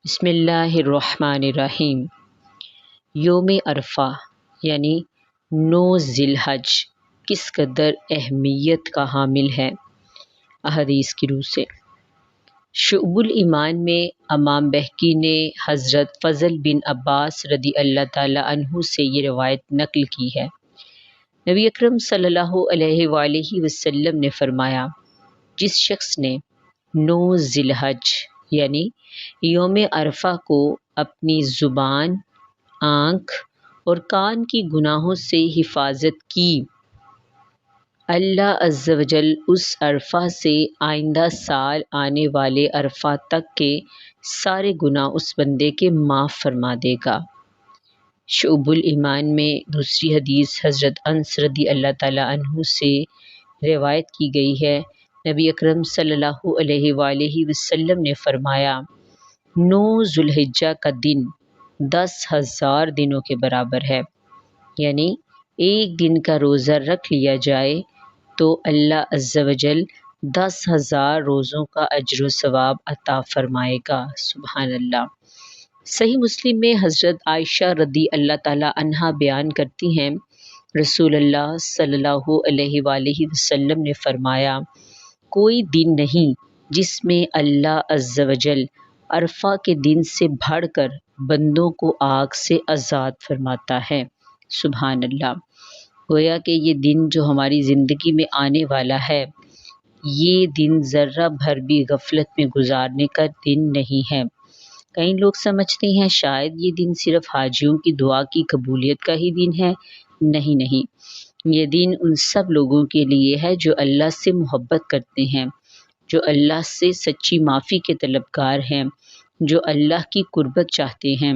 بسم اللہ الرحمن الرحیم۔ یوم عرفہ یعنی 9 ذی الحج کس قدر اہمیت کا حامل ہے؟ احادیث کی روح سے شعب الایمان میں امام بہقی نے حضرت فضل بن عباس رضی اللہ تعالی عنہ سے یہ روایت نقل کی ہے۔ نبی اکرم صلی اللہ علیہ وآلہ وسلم نے فرمایا، جس شخص نے 9 ذی الحج یعنی یوم عرفہ کو اپنی زبان، آنکھ اور کان کی گناہوں سے حفاظت کی، اللہ عز و جل اس عرفہ سے آئندہ سال آنے والے عرفہ تک کے سارے گناہ اس بندے کے معاف فرما دے گا۔ شعب الایمان میں دوسری حدیث حضرت انس رضی اللہ تعالی عنہ سے روایت کی گئی ہے۔ نبی اکرم صلی اللہ علیہ وآلہ وسلم نے فرمایا، 9 ذی الحجہ کا دن 10,000 دنوں کے برابر ہے، یعنی ایک دن کا روزہ رکھ لیا جائے تو اللہ عز و جل 10,000 روزوں کا اجر و ثواب عطا فرمائے گا۔ سبحان اللہ۔ صحیح مسلم میں حضرت عائشہ رضی اللہ تعالی عنہا بیان کرتی ہیں، رسول اللہ صلی اللہ علیہ وآلہ وسلم نے فرمایا، کوئی دن نہیں جس میں اللہ عز و جل عرفہ کے دن سے بڑھ کر بندوں کو آگ سے آزاد فرماتا ہے۔ سبحان اللہ۔ گویا کہ یہ دن جو ہماری زندگی میں آنے والا ہے، یہ دن ذرہ بھر بھی غفلت میں گزارنے کا دن نہیں ہے۔ کئی لوگ سمجھتے ہیں شاید یہ دن صرف حاجیوں کی دعا کی قبولیت کا ہی دن ہے۔ نہیں، یہ دن ان سب لوگوں کے لیے ہے جو اللہ سے محبت کرتے ہیں، جو اللہ سے سچی معافی کے طلبگار ہیں، جو اللہ کی قربت چاہتے ہیں،